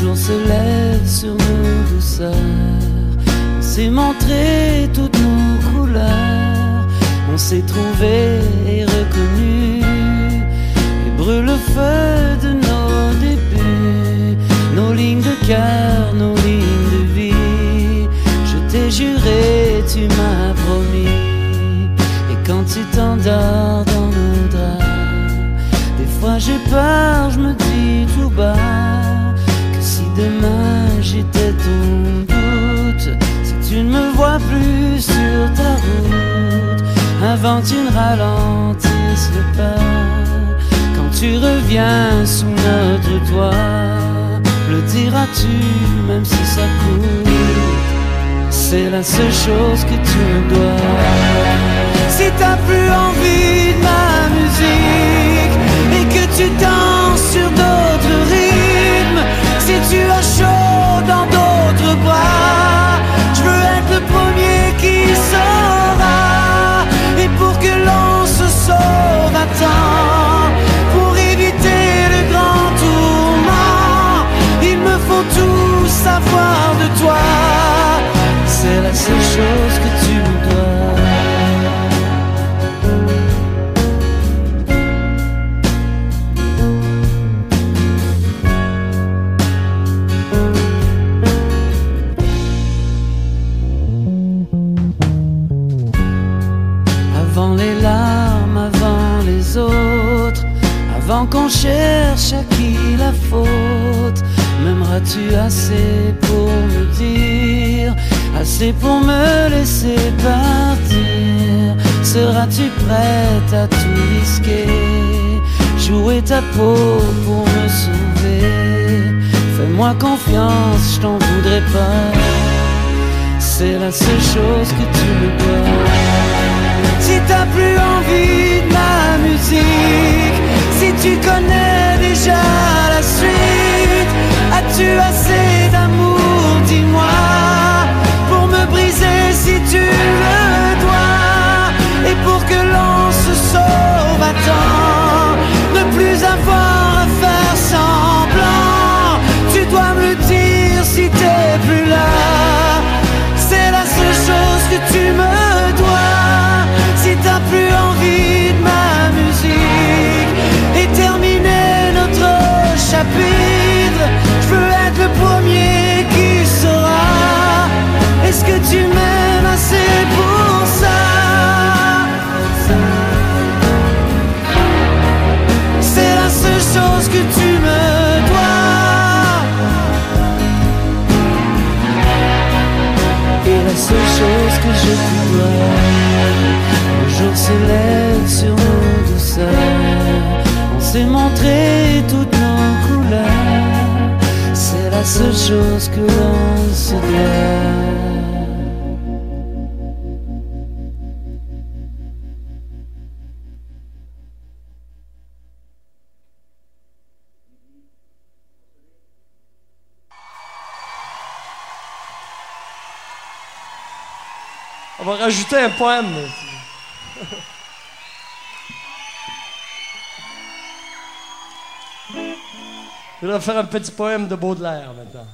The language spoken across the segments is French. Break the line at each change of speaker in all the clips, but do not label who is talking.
jour se lève sur nos douceurs. On s'est montré toutes nos couleurs, on s'est trouvé et reconnu, et brûle le feu de nos débuts, nos lignes de cœur, nos lignes de vie. Je t'ai juré, tu m'as promis, et quand tu t'endors dans nos draps, des fois j'ai peur, je me dis tout bas, que si demain j'étais ton doute, si tu ne me vois plus sur ta route, avant que tu ne ralentisses le pas, quand tu reviens sous notre toit, le diras-tu même si ça coûte? C'est la seule chose que tu me dois. Si t'as plus envie de ma musique et que tu danses sur d'autres rythmes, si tu as chaud dans d'autres bras, je veux être le premier qui saura. Et pour que l'on se sauve à temps, pour éviter le grand tourment, il me faut tout savoir de toi. C'est la seule chose que tu me dois. Avant les larmes, avant les autres, avant qu'on cherche à qui la faute, m'aimeras-tu assez pour me dire, assez pour me laisser partir? Seras-tu prête à tout risquer, jouer ta peau pour me sauver? Fais-moi confiance, je t'en voudrais pas. C'est la seule chose que tu me dois. Si t'as plus envie de ma musique, si tu connais déjà la suite, as-tu assez d'amour, dis-moi, pour me briser si tu le dois, et pour que l'on se sauve à temps, ne plus avoir à faire semblant. Tu dois me le dire si t'es plus là. C'est la seule chose que tu me dois. Si t'as plus envie de ma musique et terminer notre chapitre, je veux être le premier qui saura. Est-ce que tu m'aimes assez pour ça? C'est la seule chose que tu me dois. Et la seule chose que je te dois. Le jour se lève sur nos douceurs, on s'est montré toutes nos couleurs. C'est la seule chose que l'on se doit.
On va rajouter un poème. Je vais faire un petit poème de Baudelaire maintenant.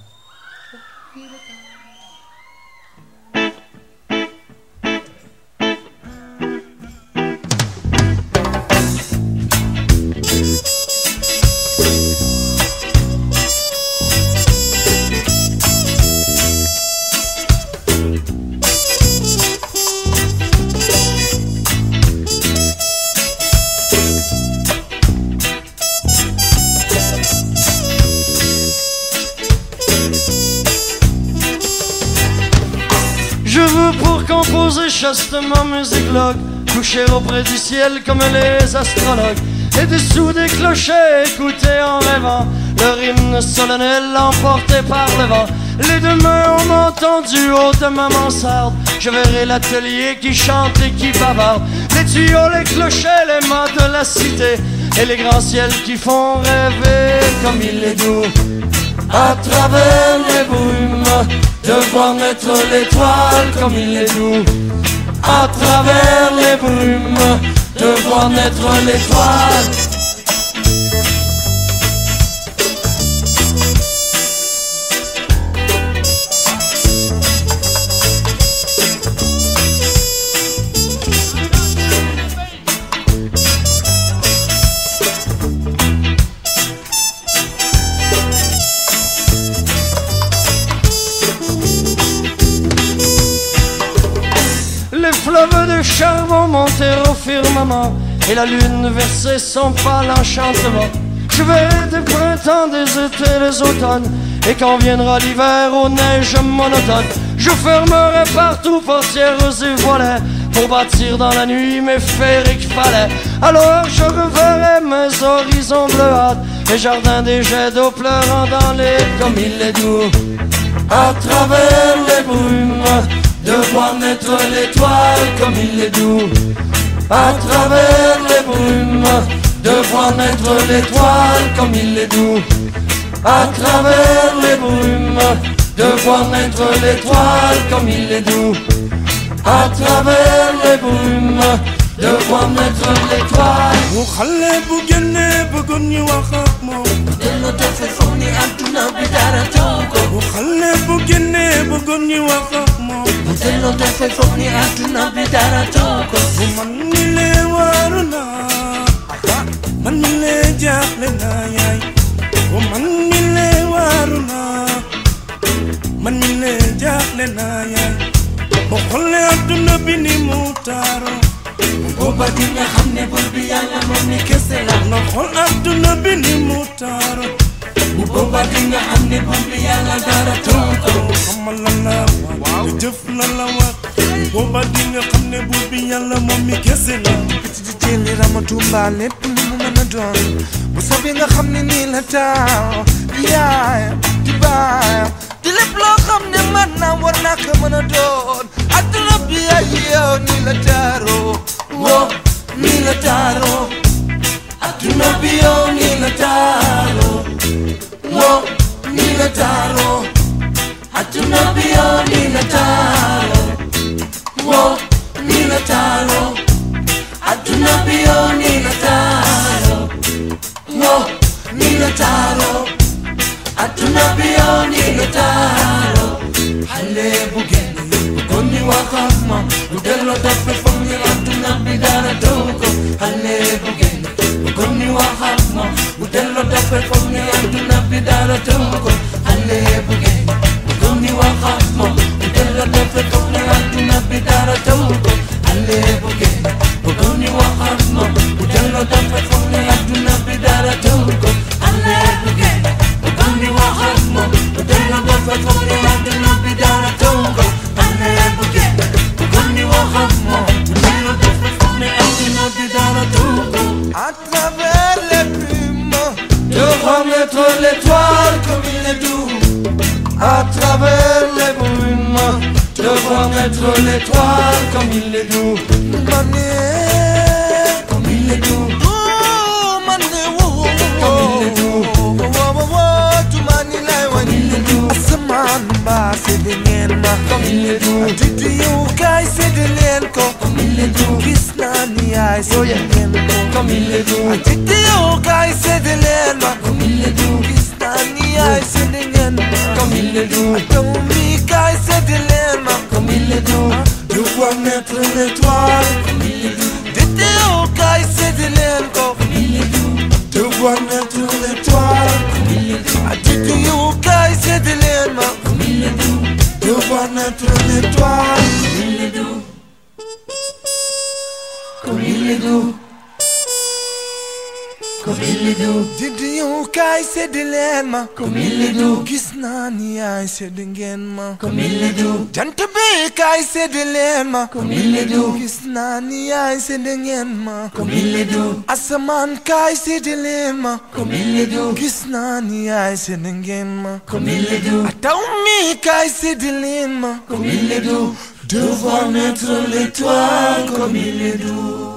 Composer chastement musique-logue, coucher auprès du ciel comme les astrologues, et dessous des clochers écouter en rêvant leur hymne solennel emporté par le vent. Les deux mains ont entendu haut de ma mansarde, je verrai l'atelier qui chante et qui bavarde, les tuyaux, les clochers, les mâts de la cité, et les grands ciels qui font rêver comme il est doux. À travers les brumes, de voir naître l'étoile comme il est doux. À travers les brumes, de voir naître l'étoile. firmament et la lune verser son pâle enchantement. Je verrai des printemps, des étés, des automnes, et quand viendra l'hiver aux neiges monotones, je fermerai partout portières et volets pour bâtir dans la nuit mes féeriques palais. Alors je reverrai mes horizons bleuâtres, mes jardins des jets d'eau pleurant dans les comme il est doux. À travers les brumes, de voir naître l'étoile comme il est doux. À travers les brumes, de voir naître l'étoile comme il est doux. À travers les brumes, de voir naître l'étoile comme il est doux. À travers les brumes, de voir naître l'étoile.
mu xale bu génnee bëggoon ñu wax ak moom.
delloo dafa foog ni àdduna bi dara taw ko.
mu xale bu génnee bëggoon ñu wax ak moom.
delloo dafa foog ni àdduna bi dara taw ko.
man mi lee waaru naa, man mi lee jaaxle naa yaay. man mi lee waaru naa, man mi lee jaaxle naa yaay. boo xoolee àdduna bi ni mu taaro,
booba di nga xam ne bor bi yàlla moom ni kese la.
nga xool àdduna bi ni mu taaro,
bu booba di nga xam ne bor bi yàlla dara taw ko.
xamal la la wax te jëf la la wax. booba di nga xam ne buur bi yàlla moom mi kese la.
picc di jëli Ramatumba lépp lu mu mën a doon, bu soobee nga xam ne nii la taaw di yaayam di baayam di lépp loo xam ne mën naa war naa ko mën a doon. adduna bi ay yow nii la taaroo,
woo nii la taaroo. adduna bi yow nii la taaroo. woo nii la taaroo. adduna bi yow nii la taaroo. woo nii la taaroo. adduna bi yow nii la taaroo. woo nii la taaroo. adduna bi yow nii la taaroo. xale bu génn bëggoon ñu wax ak moom, bu delloo dafa foog ni adduna bi dara taw ko. xale bu génn bëggoon ñu wax ak moom, bu delloo dafa foog ni adduna bi dara taw ko. xale bu génn bëggoon ñu wax ak moom, bu delloo dafa foog ni adduna bi dara taw ko. xale bu génn bëggoon ñu wax ak moom, bu delloo dafa foog ni adduna bi dara taw ko. xale bu génn bëggoon ñu wax ak moom, bu delloo dafa foog ni adduna bi dara taw ko. xale bu génn bëggoon ñu wax ak moom, bu delloo dafa foog ni adduna bi dara taw ko.
à travers les brumes,
De voir naître l'étoile comme il est doux. À travers les brumes, de voir naître l'étoile comme il est doux.
ma ne
Comme il est doux.
ma ne woo
Comme il est doux.
tu ma ni lay wàññi. asamaan mbaa séddee ngeen ma.
Comme il est doux.
Didi yow kaay séddee leen ko.
Comme il est doux.
gis naa ni yaay séddee ngeen ko.
Comme il est doux.
Didi yow kaay séddee leen ma.
Comme il est doux.
gis naa ni yaay séddee ngeen ma.
Comme il est doux.
taw mi kaay séddee leen ma.
Comme il est doux.
de voir naître l'étoile.
Comme il est doux.
Didi yow kaay séddee leen ko.
Comme il est doux.
de voir naître l'étoile.
Comme il est doux.
Didi yow kaay séddee leen ma.
Comme il est doux.
de voir naître l'étoile.
Comme il est doux. Comme il est doux. Comme il est doux.
Didi yow kaay séddee leen ma.
Comme il est doux.
gis naa ni yaay séddee ngeen ma.
Comme il est doux.
jant bi kaay séddee leen ma.
Comme il est doux.
gis naa ni yaay séddee ngeen ma.
Comme il est doux.
asamaan kaay séddee leen ma.
Comme il est doux.
gis naa ni yaay séddee ngeen ma.
Comme il est doux.
taw mi kaay séddee leen ma.
Comme il est doux.
de voir naître l'étoile comme il est doux.